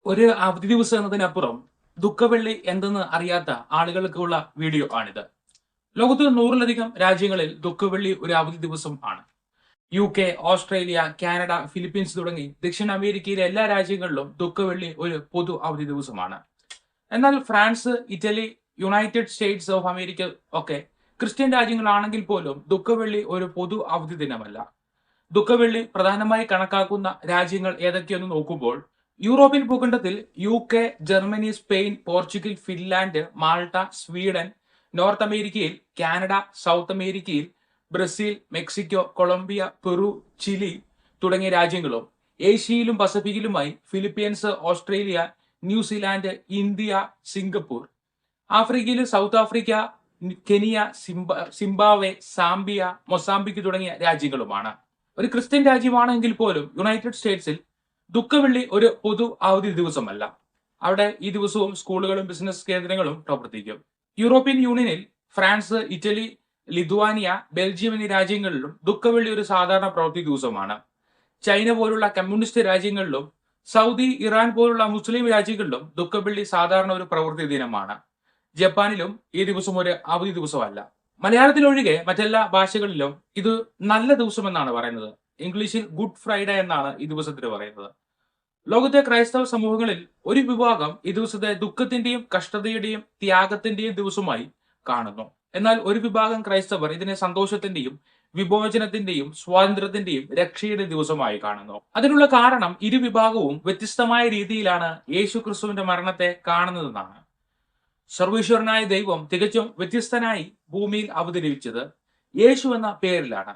ഒരു അവധി ദിവസം എന്നതിനപ്പുറം ദുഃഖവെള്ളി എന്തെന്ന് അറിയാത്ത ആളുകൾക്കുള്ള വീഡിയോ ആണിത്. ലോകത്ത് 100-ലധികം രാജ്യങ്ങളിൽ ദുഃഖവെള്ളി ഒരു അവധി ദിവസം ആണ്. UK, ഓസ്ട്രേലിയ, കാനഡ, ഫിലിപ്പീൻസ് തുടങ്ങി ദക്ഷിണ അമേരിക്കയിലെ എല്ലാ രാജ്യങ്ങളിലും ദുഃഖവെള്ളി ഒരു പൊതു അവധി ദിവസമാണ്. എന്നാൽ France, Italy, United States of America ഒക്കെ ക്രിസ്ത്യൻ രാജ്യങ്ങളാണെങ്കിൽ പോലും ദുഃഖവെള്ളി ഒരു പൊതു അവധി ദിനമല്ല. ദുഃഖവെള്ളി പ്രധാനമായി കണക്കാക്കുന്ന രാജ്യങ്ങൾ ഏതൊക്കെയെന്ന് നോക്കുമ്പോൾ യൂറോപ്യൻ ഭൂഖണ്ഡത്തിൽ UK, Germany, Spain, Portugal, Finland, Malta, Sweden, North അമേരിക്കയിൽ കാനഡ, സൗത്ത് അമേരിക്കയിൽ Brazil, Mexico, Colombia, Peru, Chile തുടങ്ങിയ രാജ്യങ്ങളും ഏഷ്യയിലും പസഫിക്കിലുമായി Philippines, Australia, New Zealand, India, Singapore, ആഫ്രിക്കയിൽ South Africa, Kenya, Zimbabwe, Zambia, Mozambique തുടങ്ങിയ രാജ്യങ്ങളുമാണ്. ഒരു ക്രിസ്ത്യൻ രാജ്യമാണെങ്കിൽ പോലും യുണൈറ്റഡ് സ്റ്റേറ്റ്സിൽ ദുഃഖവെള്ളി ഒരു പൊതു അവധി ദിവസമല്ല. അവിടെ ഈ ദിവസവും സ്കൂളുകളും ബിസിനസ് കേന്ദ്രങ്ങളും പ്രവർത്തിക്കും. യൂറോപ്യൻ യൂണിയനിൽ ഫ്രാൻസ്, ഇറ്റലി, ലിത്വാനിയ, ബെൽജിയം എന്നീ രാജ്യങ്ങളിലും ദുഃഖവെള്ളി ഒരു സാധാരണ പ്രവൃത്തി ദിവസമാണ്. ചൈന പോലുള്ള കമ്മ്യൂണിസ്റ്റ് രാജ്യങ്ങളിലും സൗദി, ഇറാൻ പോലുള്ള മുസ്ലിം രാജ്യങ്ങളിലും ദുഃഖവെള്ളി സാധാരണ ഒരു പ്രവൃത്തി ദിനമാണ്. ജപ്പാനിലും ഈ ദിവസം ഒരു അവധി ദിവസമല്ല. മലയാളത്തിലൊഴികെ മറ്റെല്ലാ ഭാഷകളിലും ഇത് നല്ല ദിവസം എന്നാണ് പറയുന്നത്. ഇംഗ്ലീഷിൽ ഗുഡ് ഫ്രൈഡേ എന്നാണ് ഈ ദിവസത്തിന് പറയുന്നത്. ലോകത്തെ ക്രൈസ്തവ സമൂഹങ്ങളിൽ ഒരു വിഭാഗം ഈ ദിവസത്തെ ദുഃഖത്തിന്റെയും കഷ്ടതയുടെയും ത്യാഗത്തിന്റെയും ദിവസമായി കാണുന്നു. എന്നാൽ ഒരു വിഭാഗം ക്രൈസ്തവർ ഇതിനെ സന്തോഷത്തിന്റെയും വിമോചനത്തിന്റെയും സ്വാതന്ത്ര്യത്തിന്റെയും രക്ഷയുടെ ദിവസമായി കാണുന്നു. അതിനുള്ള കാരണം ഇരുവിഭാഗവും വ്യത്യസ്തമായ രീതിയിലാണ് യേശു ക്രിസ്തുവിന്റെ മരണത്തെ കാണുന്നതെന്നാണ്. സർവീശ്വരനായ ദൈവം തികച്ചും വ്യത്യസ്തനായി ഭൂമിയിൽ അവതരിപ്പിച്ചത് യേശു എന്ന പേരിലാണ്.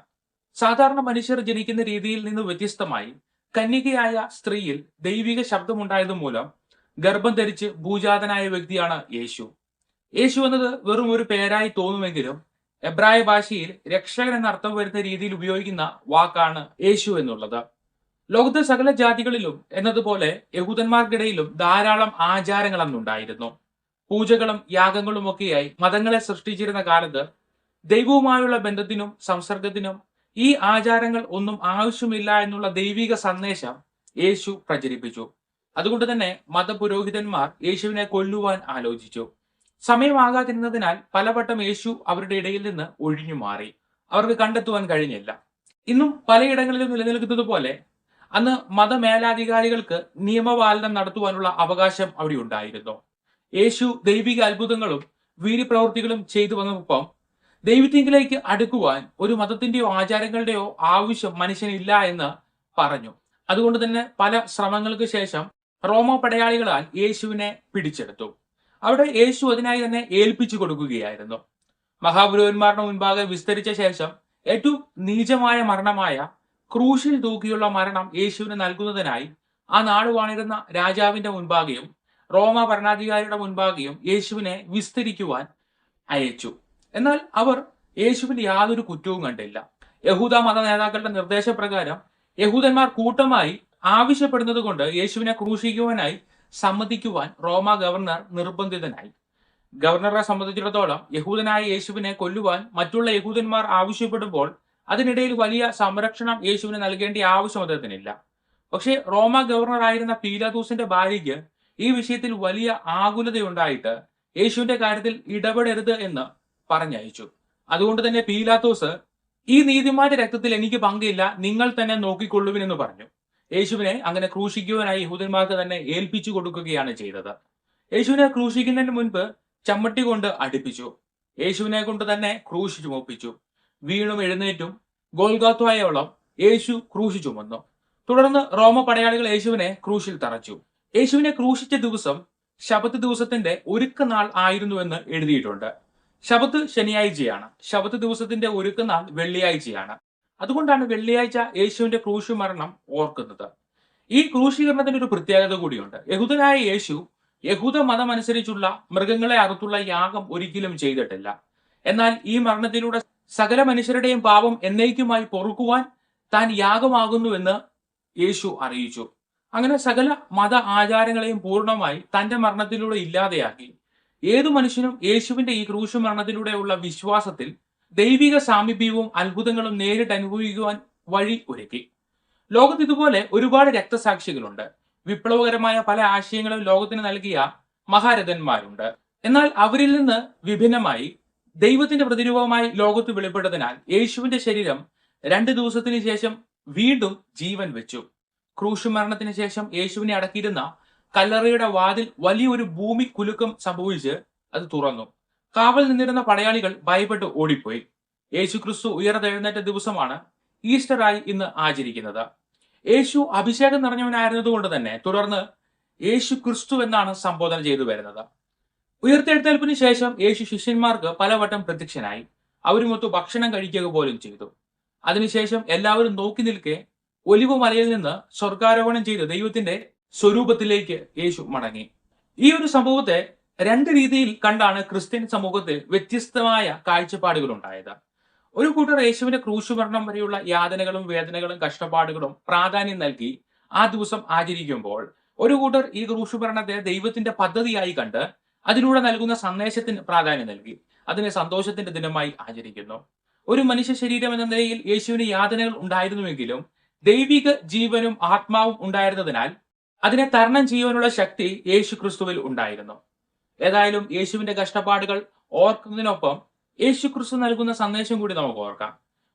സാധാരണ മനുഷ്യർ ജനിക്കുന്ന രീതിയിൽ നിന്ന് വ്യത്യസ്തമായി കന്യകയായ സ്ത്രീയിൽ ദൈവിക ശബ്ദമുണ്ടായത് മൂലം ഗർഭം ധരിച്ച് ഭൂജാതനായ വ്യക്തിയാണ് യേശു. യേശു എന്നത് വെറും ഒരു പേരായി തോന്നുമെങ്കിലും എബ്രായ ഭാഷയിൽ രക്ഷകൻ എന്ന അർത്ഥം വരുന്ന രീതിയിൽ ഉപയോഗിക്കുന്ന വാക്കാണ് യേശു എന്നുള്ളത്. ലോകത്തെ സകല ജാതികളിലും എന്നതുപോലെ യഹൂദന്മാർക്കിടയിലും ധാരാളം ആചാരങ്ങൾ അന്നുണ്ടായിരുന്നു. പൂജകളും യാഗങ്ങളും ഒക്കെയായി മതങ്ങളെ സൃഷ്ടിച്ചിരുന്ന കാലത്ത് ദൈവവുമായുള്ള ബന്ധത്തിനും സംസർഗത്തിനും ഈ ആചാരങ്ങൾ ഒന്നും ആവശ്യമില്ല എന്നുള്ള ദൈവിക സന്ദേശം യേശു പ്രചരിപ്പിച്ചു. അതുകൊണ്ട് തന്നെ മതപുരോഹിതന്മാർ യേശുവിനെ കൊല്ലുവാൻ ആലോചിച്ചു. സമയമാകാതിരുന്നതിനാൽ പലവട്ടം യേശു അവരുടെ ഇടയിൽ നിന്ന് ഒഴിഞ്ഞു മാറി. അവർക്ക് കണ്ടെത്തുവാൻ കഴിഞ്ഞില്ല. ഇന്നും പലയിടങ്ങളിലും നിലനിൽക്കുന്നത് പോലെ അന്ന് മതമേലാധികാരികൾക്ക് നിയമപാലനം നടത്തുവാനുള്ള അവകാശം അവിടെ ഉണ്ടായിരുന്നു. യേശു ദൈവിക അത്ഭുതങ്ങളും വീര്യപ്രവൃത്തികളും ചെയ്തു വന്നപ്പം ദൈവത്തിങ്കിലേക്ക് അടുക്കുവാൻ ഒരു മതത്തിന്റെയോ ആചാരങ്ങളുടെയോ ആവശ്യം മനുഷ്യനില്ല എന്ന് പറഞ്ഞു. അതുകൊണ്ട് തന്നെ പല ശ്രമങ്ങൾക്ക് ശേഷം റോമ പടയാളികളാൽ യേശുവിനെ പിടിച്ചെടുത്തു. അവിടെ യേശു അതിനായി തന്നെ ഏൽപ്പിച്ചു കൊടുക്കുകയായിരുന്നു. മഹാപുരോഹിതന്മാരുടെ മുൻപാകെ വിസ്തരിച്ച ശേഷം ഏറ്റവും നീചമായ മരണമായ ക്രൂശിൽ തൂക്കിയുള്ള മരണം യേശുവിന് നൽകുന്നതിനായി ആ നാട് വാണിരുന്ന രാജാവിന്റെ മുൻപാകെയും റോമ ഭരണാധികാരിയുടെ മുൻപാകെയും യേശുവിനെ വിസ്തരിക്കുവാൻ അയച്ചു. എന്നാൽ അവർ യേശുവിന് യാതൊരു കുറ്റവും കണ്ടില്ല. യഹൂദ മത നേതാക്കളുടെ നിർദ്ദേശപ്രകാരം യഹൂദന്മാർ കൂട്ടമായി ആവശ്യപ്പെടുന്നത് കൊണ്ട് യേശുവിനെ ക്രൂശിക്കുവാനായി സമ്മതിക്കുവാൻ റോമ ഗവർണർ നിർബന്ധിതനായി. ഗവർണറെ സംബന്ധിച്ചിടത്തോളം യഹൂദനായ യേശുവിനെ കൊല്ലുവാൻ മറ്റുള്ള യഹൂദന്മാർ ആവശ്യപ്പെടുമ്പോൾ അതിനിടയിൽ വലിയ സംരക്ഷണം യേശുവിന് നൽകേണ്ട ആവശ്യം അദ്ദേഹത്തിനില്ല. പക്ഷേ റോമ ഗവർണർ ആയിരുന്ന പീലാത്തോസിന്റെ ഭാര്യയ്ക്ക് ഈ വിഷയത്തിൽ വലിയ ആകുലതയുണ്ടായിട്ട് യേശുവിന്റെ കാര്യത്തിൽ ഇടപെടരുത് എന്ന് പറഞ്ഞയച്ചു. അതുകൊണ്ട് തന്നെ പീലാത്തോസ്, ഈ നീതിമാന്റെ രക്തത്തിൽ എനിക്ക് പങ്കില്ല, നിങ്ങൾ തന്നെ നോക്കിക്കൊള്ളുവിനെന്ന് പറഞ്ഞു. യേശുവിനെ അങ്ങനെ ക്രൂശിക്കുവാനായി യഹൂദന്മാർക്ക് തന്നെ ഏൽപ്പിച്ചു കൊടുക്കുകയാണ് ചെയ്തത്. യേശുവിനെ ക്രൂശിക്കുന്നതിന് മുൻപ് ചമ്മട്ടി കൊണ്ട് അടുപ്പിച്ചു. യേശുവിനെ കൊണ്ട് തന്നെ ക്രൂശി ചുമപ്പിച്ചു. വീണും എഴുന്നേറ്റും ഗോൽഗോഥായോളം യേശു ക്രൂശി ചുമന്നു. തുടർന്ന് റോമ പടയാളികൾ യേശുവിനെ ക്രൂശിൽ തറച്ചു. യേശുവിനെ ക്രൂശിച്ച ദിവസം ശബത്ത് ദിവസത്തിന്റെ ഒരുക്കനാൾ ആയിരുന്നുവെന്ന് എഴുതിയിട്ടുണ്ട്. ശബത്ത് ശനിയാഴ്ചയാണ്. ശബത്ത് ദിവസത്തിന്റെ ഒരുക്കനാൾ വെള്ളിയാഴ്ചയാണ്. അതുകൊണ്ടാണ് വെള്ളിയാഴ്ച യേശുവിന്റെ ക്രൂശ് മരണം ഓർക്കുന്നത്. ഈ ക്രൂശീകരണത്തിന് ഒരു പ്രത്യേകത കൂടിയുണ്ട്. യഹൂദനായ യേശു യഹൂദ മതം അനുസരിച്ചുള്ള മൃഗങ്ങളെ അറുത്തുള്ള യാഗം ഒരിക്കലും ചെയ്തിട്ടില്ല. എന്നാൽ ഈ മരണത്തിലൂടെ സകല മനുഷ്യരുടെയും പാപം എന്നേക്കുമായി പൊറുക്കുവാൻ താൻ യാഗമാകുന്നുവെന്ന് യേശു അറിയിച്ചു. അങ്ങനെ സകല മത ആചാരങ്ങളെയും പൂർണ്ണമായി തന്റെ മരണത്തിലൂടെ ഇല്ലാതെയാക്കി. ഏതു മനുഷ്യനും യേശുവിന്റെ ഈ ക്രൂശ് മരണത്തിലൂടെയുള്ള വിശ്വാസത്തിൽ ദൈവിക സാമീപ്യവും അത്ഭുതങ്ങളും നേരിട്ട് അനുഭവിക്കുവാൻ വഴി ഒരുക്കി. ലോകത്ത് ഇതുപോലെ ഒരുപാട് രക്തസാക്ഷികളുണ്ട്. വിപ്ലവകരമായ പല ആശയങ്ങളും ലോകത്തിന് നൽകിയ മഹാരഥന്മാരുണ്ട്. എന്നാൽ അവരിൽ നിന്ന് വിഭിന്നമായി ദൈവത്തിന്റെ പ്രതിരൂപമായി ലോകത്ത് വെളിപ്പെട്ടതിനാൽ യേശുവിന്റെ ശരീരം 2 ദിവസത്തിന് ശേഷം വീണ്ടും ജീവൻ വെച്ചു. ക്രൂശ് മരണത്തിന് ശേഷം യേശുവിനെ അടക്കിയിരുന്ന കല്ലറയുടെ വാതിൽ വലിയൊരു ഭൂമി കുലുക്കം സംഭവിച്ച് അത് തുറന്നു. കാവൽ നിന്നിരുന്ന പടയാളികൾ ഭയപ്പെട്ട് ഓടിപ്പോയി. യേശു ക്രിസ്തു ഉയർത്തെഴുന്നേറ്റ ദിവസമാണ് ഈസ്റ്ററായി ഇന്ന് ആചരിക്കുന്നത്. യേശു അഭിഷേകം നിറഞ്ഞവനായിരുന്നതുകൊണ്ട് തന്നെ തുടർന്ന് യേശു ക്രിസ്തു എന്നാണ് സംബോധന ചെയ്തു വരുന്നത്. ഉയർത്തെഴുന്നേൽപ്പിന് ശേഷം യേശു ശിഷ്യന്മാർക്ക് പലവട്ടം പ്രത്യക്ഷനായി. അവരുമൊത്ത് ഭക്ഷണം കഴിക്കുക പോലും ചെയ്തു. അതിനുശേഷം എല്ലാവരും നോക്കി നിൽക്കെ ഒലിവ് മലയിൽ നിന്ന് സ്വർഗാരോഹണം ചെയ്ത് ദൈവത്തിന്റെ സ്വരൂപത്തിലേക്ക് യേശു മടങ്ങി. ഈ ഒരു സംഭവത്തെ 2 രീതിയിൽ കണ്ടാണ് ക്രിസ്ത്യൻ സമൂഹത്തിൽ വ്യത്യസ്തമായ കാഴ്ചപ്പാടുകൾ ഉണ്ടായത്. ഒരു കൂട്ടർ യേശുവിന്റെ ക്രൂശ് മരണം വരെയുള്ള യാതനകളും വേദനകളും കഷ്ടപ്പാടുകളും പ്രാധാന്യം നൽകി ആ ദിവസം ആചരിക്കുമ്പോൾ, ഒരു കൂട്ടർ ഈ ക്രൂശ് മരണത്തെ ദൈവത്തിന്റെ പദ്ധതിയായി കണ്ട് അതിലൂടെ നൽകുന്ന സന്ദേശത്തിന് പ്രാധാന്യം നൽകി അതിനെ സന്തോഷത്തിന്റെ ദിനമായി ആചരിക്കുന്നു. ഒരു മനുഷ്യ ശരീരം എന്ന നിലയിൽ യേശുവിന് യാതനകൾ ഉണ്ടായിരുന്നുവെങ്കിലും ദൈവിക ജീവനും ആത്മാവും ഉണ്ടായിരുന്നതിനാൽ അതിനെ തരണം ചെയ്യുവാനുള്ള ശക്തി യേശു ക്രിസ്തുവിൽ ഉണ്ടായിരുന്നു. ഏതായാലും യേശുവിന്റെ കഷ്ടപ്പാടുകൾ ഓർക്കുന്നതിനൊപ്പം യേശു ക്രിസ്തു നൽകുന്ന സന്ദേശം കൂടി നമുക്ക് ഓർക്കാം.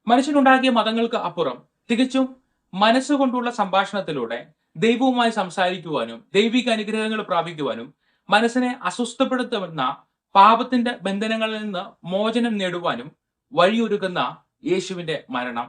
മനുഷ്യനുണ്ടാക്കിയ മതങ്ങൾക്ക് അപ്പുറം തികച്ചും മനസ്സുകൊണ്ടുള്ള സംഭാഷണത്തിലൂടെ ദൈവവുമായി സംസാരിക്കുവാനും ദൈവിക അനുഗ്രഹങ്ങൾ പ്രാപിക്കുവാനും മനസ്സിനെ അസ്വസ്ഥപ്പെടുത്തുന്ന പാപത്തിന്റെ ബന്ധനങ്ങളിൽ നിന്ന് മോചനം നേടുവാനും വഴിയൊരുക്കുന്ന യേശുവിന്റെ മരണം